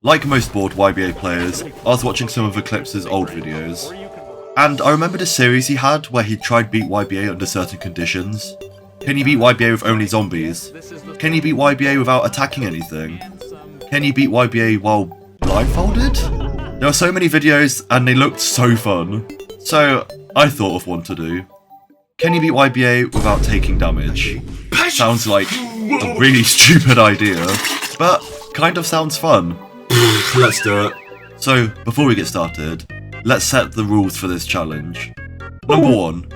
Like most bored YBA players, I was watching some of Eclipse's old videos, and I remembered a series he had where he tried beat YBA under certain conditions. Can you beat YBA with only zombies? Can you beat YBA without attacking anything? Can you beat YBA while blindfolded? There were so many videos and they looked so fun, so I thought of one to do. Can you beat YBA without taking damage? Sounds like a really stupid idea, but kind of sounds fun. Let's do it. So, before we get started, let's set the rules for this challenge. Number 1,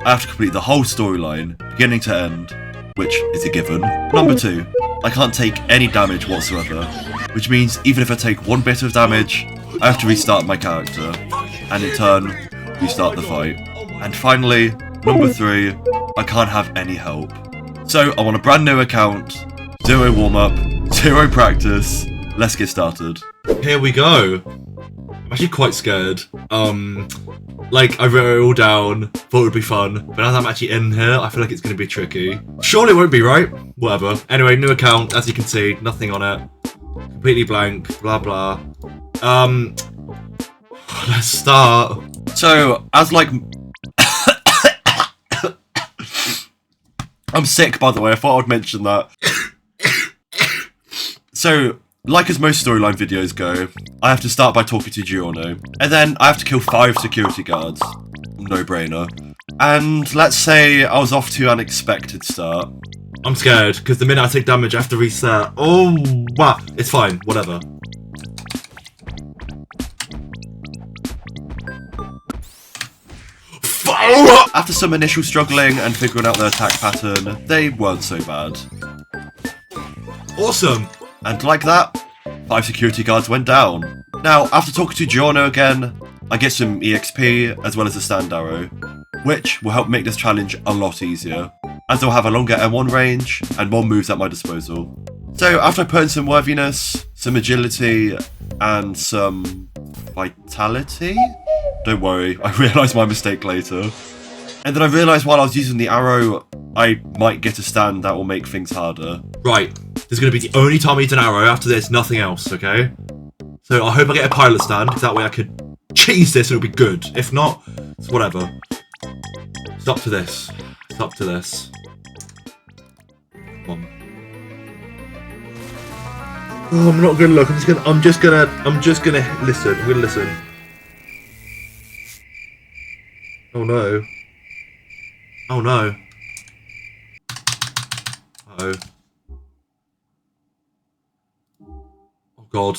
I have to complete the whole storyline, beginning to end, which is a given. Number 2, I can't take any damage whatsoever, which means even if I take one bit of damage, I have to restart my character, and in turn, restart the fight. And finally, number 3, I can't have any help. So I want a brand new account, 0 warm-up, 0 practice. Let's get started. Here we go. I'm actually quite scared. Like, I wrote it all down, thought it would be fun, but now that I'm actually in here, I feel like it's going to be tricky. Surely it won't be, right? Whatever. Anyway, new account, as you can see, nothing on it. Completely blank, blah blah. Let's start. So, as like... I'm sick, by the way, I thought I'd mention that. So, like as most storyline videos go, I have to start by talking to Giorno, and then I have to kill 5 security guards. No brainer. And let's say I was off to an unexpected start. I'm scared, because the minute I take damage I have to reset. Oh, wow, it's fine, whatever. After some initial struggling and figuring out their attack pattern, they weren't so bad. Awesome! And like that, 5 security guards went down. Now, after talking to Giorno again, I get some EXP as well as a stand arrow, which will help make this challenge a lot easier, as I'll have a longer M1 range and more moves at my disposal. So after I put in some worthiness, some agility, and some vitality? Don't worry, I realised my mistake later. And then I realised while I was using the arrow, I might get a stand that will make things harder. Right, this is going to be the only time I use an arrow. After this, nothing else, okay? So I hope I get a pilot stand, because that way I could cheese this and it'll be good. If not, it's whatever. It's up to this. It's up to this. Come on. Oh, I'm not gonna look. I'm just gonna listen. I'm gonna listen. Oh no. Oh no. Uh-oh. Oh god.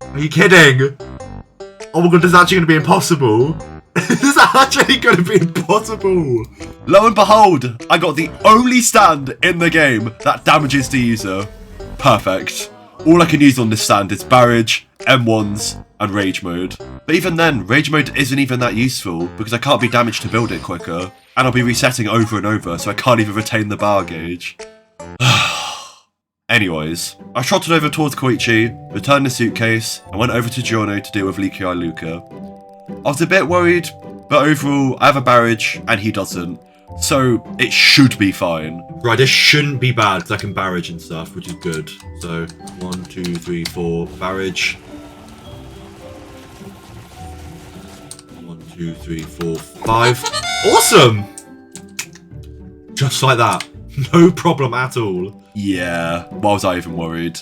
Are you kidding? Oh my god, this is actually gonna be impossible. This is actually gonna be impossible. Lo and behold, I got the only stand in the game that damages the user. Perfect. All I can use on this stand is barrage, M1s, and rage mode. But even then, rage mode isn't even that useful because I can't be damaged to build it quicker, and I'll be resetting over and over, so I can't even retain the bar gauge. Anyways, I trotted over towards Koichi, returned the suitcase, and went over to Giorno to deal with Leaky Eye Luca. I was a bit worried, but overall, I have a barrage, and he doesn't, so it should be fine. Right, this shouldn't be bad, because I can barrage and stuff, which is good. So, 1, 2, 3, 4, barrage. 1, 2, 3, 4, 5. Awesome! Just like that. No problem at all. Yeah, why was I even worried?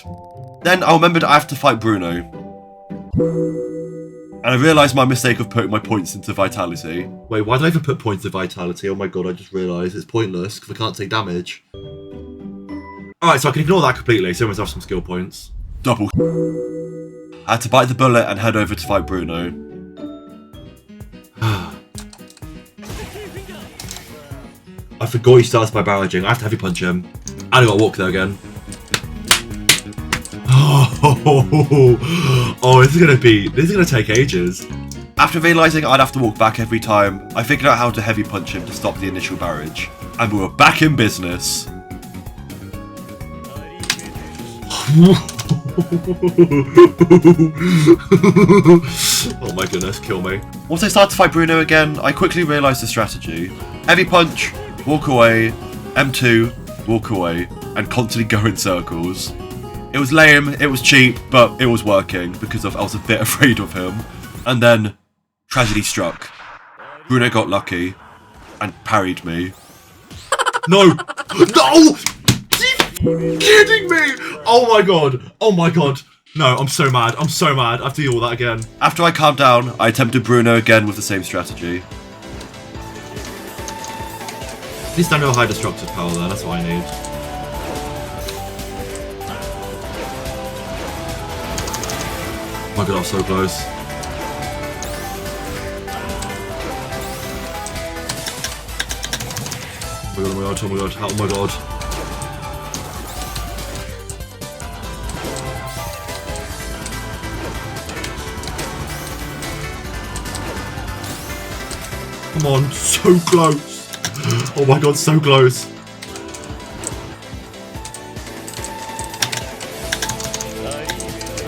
Then I remembered I have to fight Bruno. And I realised my mistake of putting my points into vitality. Wait, why did I even put points into vitality? Oh my god, I just realised it's pointless because I can't take damage. Alright, so I can ignore that completely, so I must have some skill points. Double. I had to bite the bullet and head over to fight Bruno. I forgot he starts by barraging. I have to heavy punch him. And I gotta walk there again. Oh, this is gonna take ages. After realising I'd have to walk back every time, I figured out how to heavy punch him to stop the initial barrage. And we were back in business. Oh my goodness, kill me. Once I started to fight Bruno again, I quickly realised the strategy. Heavy punch, walk away, M2, walk away, and constantly go in circles. It was lame, it was cheap, but it was working because I was a bit afraid of him. And then tragedy struck. Bruno got lucky and parried me. No! No! Are you kidding me? Oh my god. Oh my god. No, I'm so mad. I'm so mad. I have to do all that again. After I calmed down, I attempted Bruno again with the same strategy. At least I know high destructive power there. That's what I need. Oh my god, I was so close. Oh my god, oh my god, oh my god. Come on, so close. Oh my god, so close.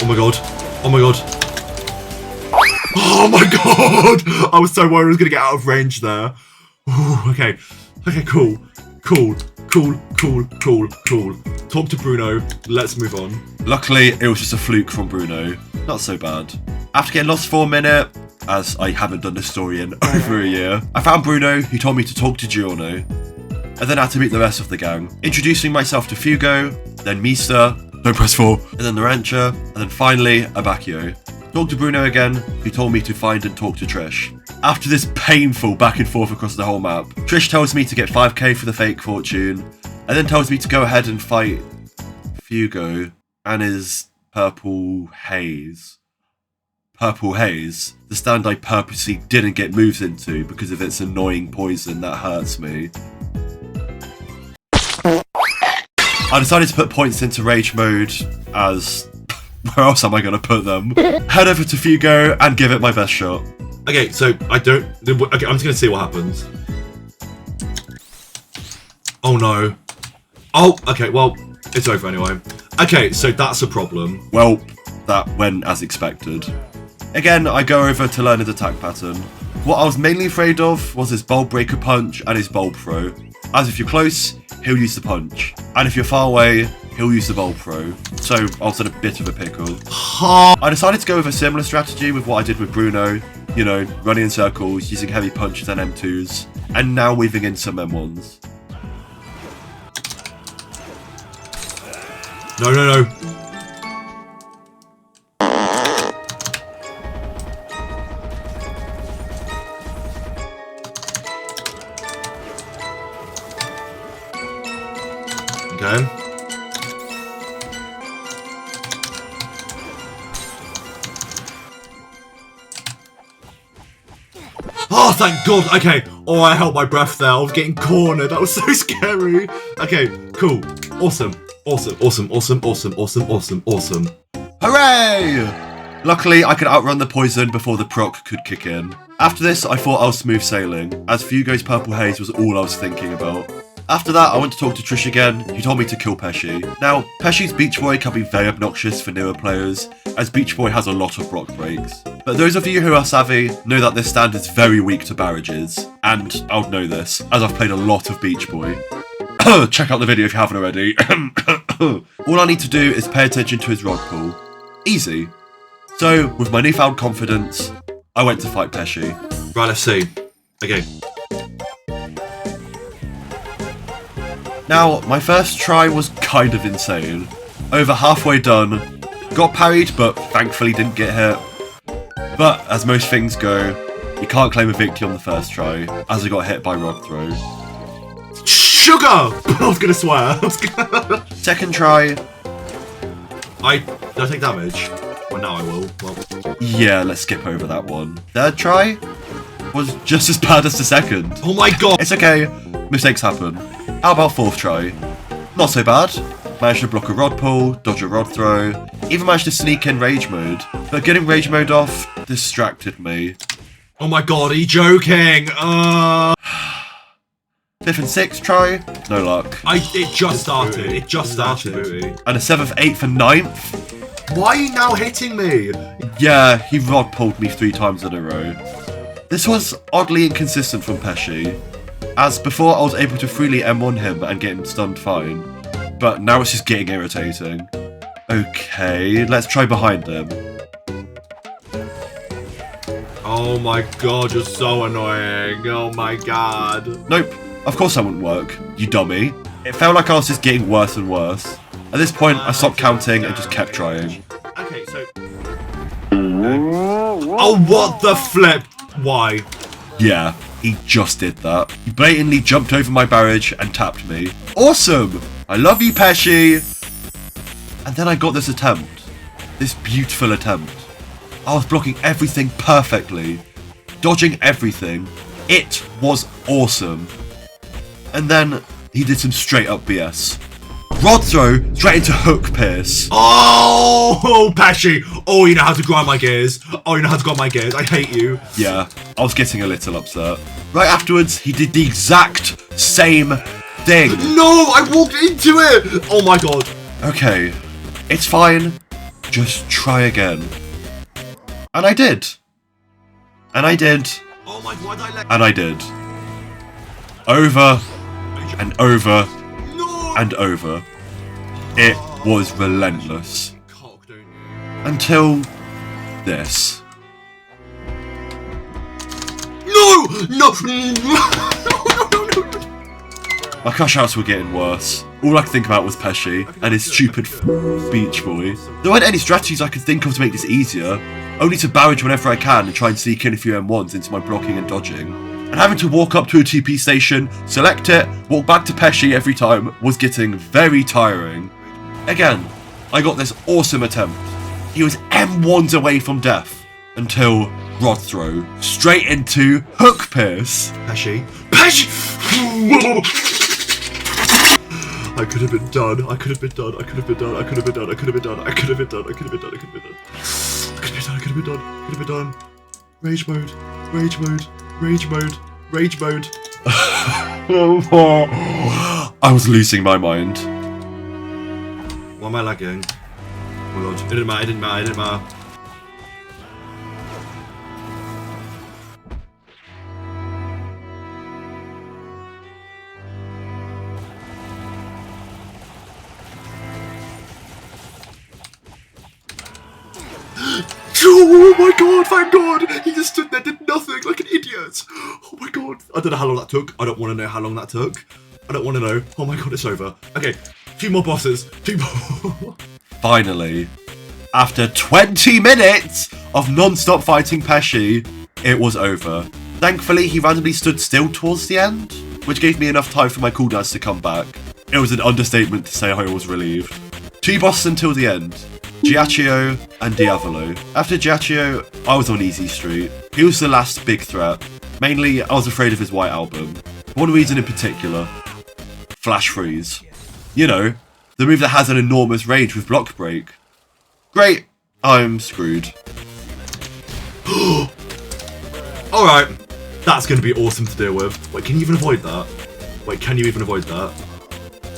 Oh my god. Oh my god. Oh my god! I was so worried I was going to get out of range there. Ooh, okay. Okay, cool. Cool. Cool. Cool. Cool. Cool. Talk to Bruno. Let's move on. Luckily, it was just a fluke from Bruno. Not so bad. After getting lost for a minute, as I haven't done this story in over a year, I found Bruno, who told me to talk to Giorno, and then I had to meet the rest of the gang. Introducing myself to Fugo, then Mista, don't press 4, and then the Rancher, and then finally, Ghiacchio. Talked to Bruno again, who told me to find and talk to Trish. After this painful back and forth across the whole map, Trish tells me to get 5k for the fake fortune, and then tells me to go ahead and fight Fugo and his purple haze. Purple haze, the stand I purposely didn't get moves into because of its annoying poison that hurts me. I decided to put points into rage mode as... where else am I going to put them? Head over to Fugo and give it my best shot. Okay, so I don't... Okay, I'm just going to see what happens. Oh no. Oh, okay, well, it's over anyway. Okay, so that's a problem. Well, that went as expected. Again, I go over to learn his attack pattern. What I was mainly afraid of was his bulb breaker punch and his bulb throw. As if you're close, he'll use the punch. And if you're far away, he'll use the bulb throw. So I was in a bit of a pickle. I decided to go with a similar strategy with what I did with Bruno. You know, running in circles, using heavy punches and M2s, and now weaving in some M1s. No, no, no. Okay. Oh, thank God. Okay. Oh, I held my breath there. I was getting cornered. That was so scary. Okay, cool. Awesome. Awesome, awesome, awesome, awesome, awesome, awesome, awesome. Hooray! Luckily, I could outrun the poison before the proc could kick in. After this, I thought I was smooth sailing, as Fugo's purple haze was all I was thinking about. After that, I went to talk to Trish again, who told me to kill Pesci. Now, Pesci's Beach Boy can be very obnoxious for newer players, as Beach Boy has a lot of block breaks. But those of you who are savvy know that this stand is very weak to barrages, and I'll know this, as I've played a lot of Beach Boy. Check out the video if you haven't already. All I need to do is pay attention to his rod pool. Easy. So, with my newfound confidence, I went to fight Pesci. Right, let's see. Okay. Now, my first try was kind of insane. Over halfway done, got parried, but thankfully didn't get hit. But, as most things go, you can't claim a victory on the first try, as I got hit by rod throw. Sugar! I was gonna swear. Second try. Did I take damage? Well, now I will. Well, yeah, let's skip over that one. Third try was just as bad as the second. Oh my god! It's okay. Mistakes happen. How about fourth try? Not so bad. Managed to block a rod pull, dodge a rod throw, even managed to sneak in rage mode. But getting rage mode off distracted me. Oh my god, are you joking? Fifth and sixth try, no luck. It just started. It just started. And a seventh, eighth, and ninth. Why are you now hitting me? Yeah, he rod pulled me 3 times in a row. This was oddly inconsistent from Pesci, as before I was able to freely M1 him and get him stunned fine, but now it's just getting irritating. Okay, let's try behind him. Oh my god, you're so annoying. Oh my god. Nope, of course that wouldn't work, you dummy. It felt like I was just getting worse and worse. At this point, I stopped counting and just kept trying. Okay, so... Oh, what the flip? Why? Yeah, he just did that. He blatantly jumped over my barrage and tapped me. Awesome! I love you, Pesci! And then I got this attempt. This beautiful attempt. I was blocking everything perfectly. Dodging everything. It was awesome. And then he did some straight up BS. Rod throw straight into hook pierce. Oh, Pesci! Oh, you know how to grind my gears. Oh, you know how to grind my gears. I hate you. Yeah, I was getting a little upset. Right afterwards, he did the exact same thing. No, I walked into it. Oh my god. Okay, it's fine. Just try again. And I did. And I did. Oh my god, and I did. Over and over and over. It was relentless. Until this. No! My crush outs were getting worse. All I could think about was Pesci and his stupid Beach Boy. There weren't any strategies I could think of to make this easier, only to barrage whenever I can and try and sneak in a few M1s into my blocking and dodging. And having to walk up to a TP station, select it, walk back to Pesci every time was getting very tiring. Again, I got this awesome attempt. He was M1s away from death until rod throw straight into hook pierce. Pesci! I could have been done. I could have been done. I could have been done. I could have been done. I could have been done. I could have been done. I could have been done. I could have been done. I could have been done. I could have been done. I could have been done. Rage mode. Rage mode. Rage mode. Rage mode. I was losing my mind. Why am I lagging? Oh my god. It didn't matter. It didn't matter. It didn't matter. Oh my god, thank god! He just stood there, did nothing, like an idiot! Oh my god. I don't know how long that took. I don't want to know how long that took. I don't want to know. Oh my god, it's over. Okay, a few more bosses. Few more. Finally, after 20 minutes of non-stop fighting Pesci, it was over. Thankfully, he randomly stood still towards the end, which gave me enough time for my cooldowns to come back. It was an understatement to say I was relieved. 2 bosses until the end. Ghiacchio and Diavolo. After Ghiacchio, I was on easy street. He was the last big threat. Mainly, I was afraid of his white album. One reason in particular. Flash freeze. You know, the move that has an enormous range with block break. Great, I'm screwed. Alright, that's going to be awesome to deal with. Wait, can you even avoid that? Wait, can you even avoid that?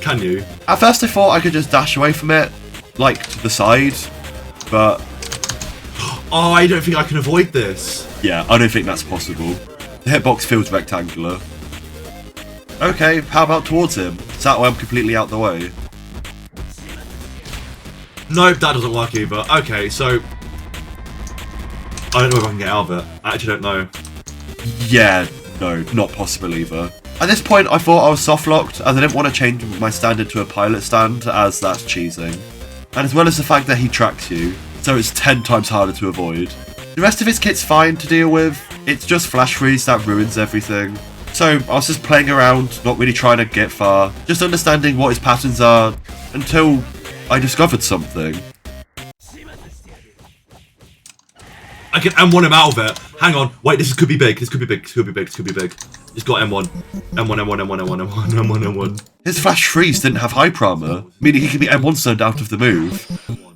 Can you? At first I thought I could just dash away from it, like to the side, but... Oh, I don't think I can avoid this. Yeah, I don't think that's possible. The hitbox feels rectangular. Okay, how about towards him? So that way I'm completely out the way. Nope, that doesn't work either. Okay, so... I don't know if I can get out of it. I actually don't know. Yeah, no, not possible either. At this point, I thought I was soft-locked, as I didn't want to change my standard to a pilot stand, as that's cheesing. And as well as the fact that he tracks you, so it's 10 times harder to avoid. The rest of his kit's fine to deal with, it's just flash freeze that ruins everything. So I was just playing around, not really trying to get far, just understanding what his patterns are, until I discovered something. I can M1 him out of it. Hang on. Wait, this could be big. This could be big. This could be big. This could be big. Just got M1. M1, M1, M1, M1, M1, M1, M1. His flash freeze didn't have hyper armor, meaning he could be M1 stunned out of the move.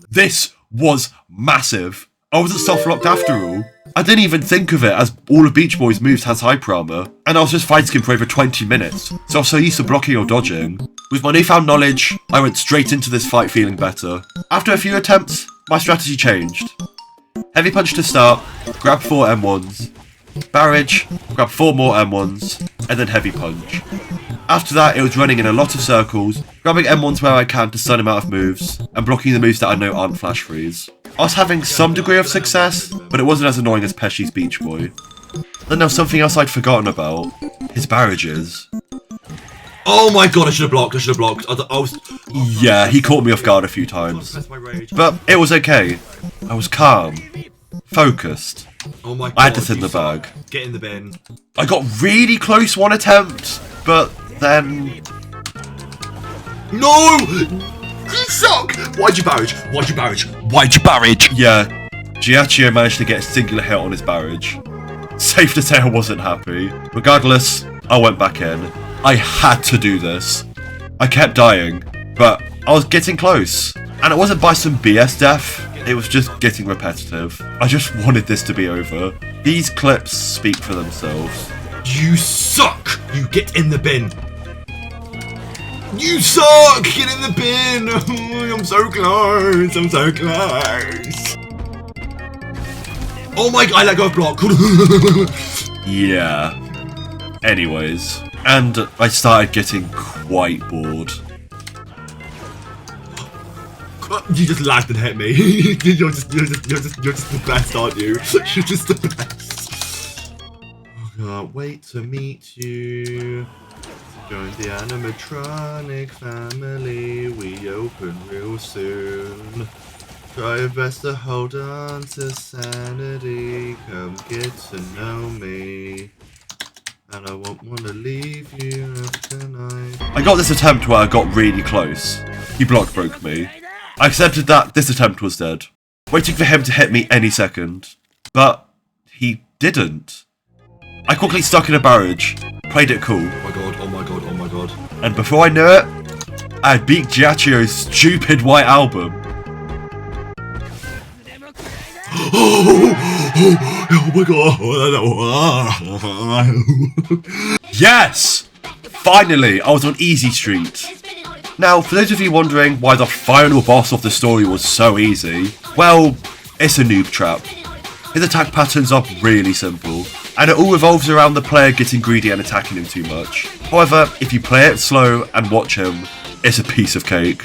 This was massive. I wasn't soft-locked after all. I didn't even think of it as all of Beach Boy's moves has hyper armor, and I was just fighting him for over 20 minutes, so I was so used to blocking or dodging. With my newfound knowledge, I went straight into this fight feeling better. After a few attempts, my strategy changed. Heavy punch to start, grab 4 M1s, barrage, grab 4 more M1s, and then heavy punch. After that, it was running in a lot of circles, grabbing M1s where I can to stun him out of moves, and blocking the moves that I know aren't flash freeze. I was having some degree of success, but it wasn't as annoying as Pesci's Beach Boy. Then there was something else I'd forgotten about. His barrages. Oh my god, I should have blocked, I was... Yeah, he caught me off guard a few times. But it was okay. I was calm. Focused. Oh my god, I had this in the bag. Get in the bin. I got really close one attempt, but then... No! You suck! Why'd you barrage? Why'd you barrage? Why'd you barrage? Yeah, Ghiacchio managed to get a singular hit on his barrage. Safe to say I wasn't happy. Regardless, I went back in. I had to do this. I kept dying, but I was getting close. And it wasn't by some BS death, it was just getting repetitive. I just wanted this to be over. These clips speak for themselves. You suck! You get in the bin! You suck! Get in the bin! I'm so close! I'm so close! Oh my god, I let go of block! Yeah. Anyways. And I started getting quite bored. You just lagged and hit me. you're just the best, aren't you? You're just the best. Can't wait to meet you. Join the animatronic family. We open real soon. Try your best to hold on to sanity. Come get to know me. And I won't want to leave you tonight. I got this attempt where I got really close. He block broke me. I accepted that this attempt was dead, waiting for him to hit me any second. But he didn't. I quickly stuck in a barrage, played it cool. Oh my god, oh my god, oh my god. And before I knew it, I had beat Ghiacchio's stupid white album. Oh my god. Yes! Finally, I was on easy street. Now, for those of you wondering why the final boss of the story was so easy, well, it's a noob trap. His attack patterns are really simple, and it all revolves around the player getting greedy and attacking him too much. However, if you play it slow and watch him, it's a piece of cake.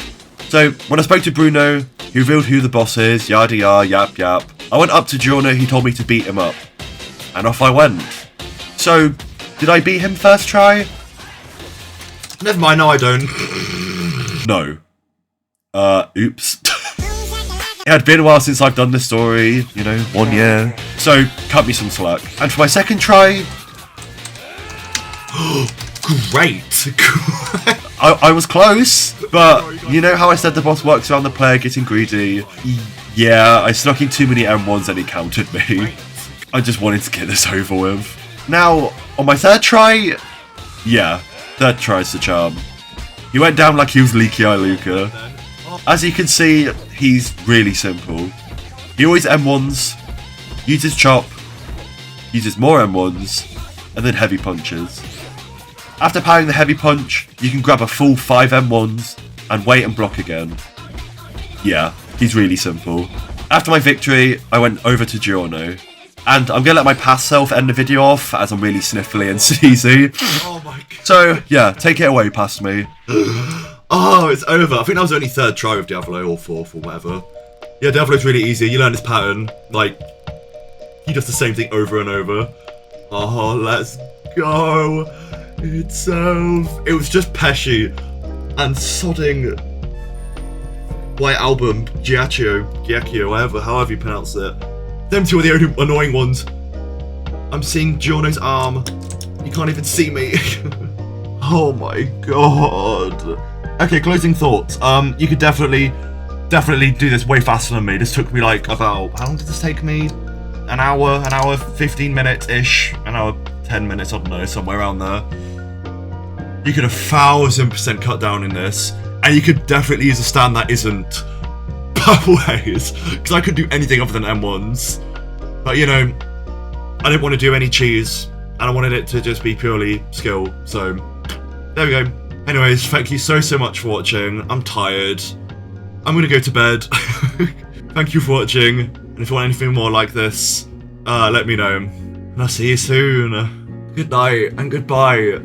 So, when I spoke to Bruno, he revealed who the boss is, yada yada, yap yap. I went up to Giorno, he told me to beat him up. And off I went. So, did I beat him first try? Never mind, no I don't. No. Oops. It had been a while since I've done this story, you know, 1 year. So, cut me some slack. And for my second try... Great! I was close, but you know how I said the boss works around the player getting greedy? Yeah, I snuck in too many M1s and he countered me. I just wanted to get this over with. Now, on my third try... Yeah, third try's the charm. He went down like he was Leaky Eye Luca. As you can see, he's really simple. He always M1s, uses chop, uses more M1s, and then heavy punches. After powering the heavy punch, you can grab a full 5 M1s and wait and block again. Yeah, he's really simple. After my victory, I went over to Giorno. And I'm gonna let my past self end the video off as I'm really sniffly and sneezy. Oh my god. So, yeah, take it away past me. Oh, it's over. I think that was only third try with Diavolo, or fourth, or whatever. Yeah, Diavolo's really easy. You learn his pattern. Like, he does the same thing over and over. Oh, let's go. It's it was just Pesci and sodding White Album, Ghiacchio, however you pronounce it. Them two are the only annoying ones. I'm seeing Giorno's arm. You can't even see me. Oh my god. Okay, closing thoughts. You could definitely do this way faster than me. This took me like about, how long did this take me? An hour 15 minutes-ish, an hour 10 minutes, I don't know, somewhere around there. You could 1000% cut down in this, and you could definitely use a stand that isn't pathways, because I couldn't do anything other than M1s. But you know, I didn't want to do any cheese, and I wanted it to just be purely skill, so there we go. Anyways, thank you so much for watching. I'm tired. I'm gonna go to bed. Thank you for watching, and if you want anything more like this, let me know. And I'll see you soon. Good night and goodbye.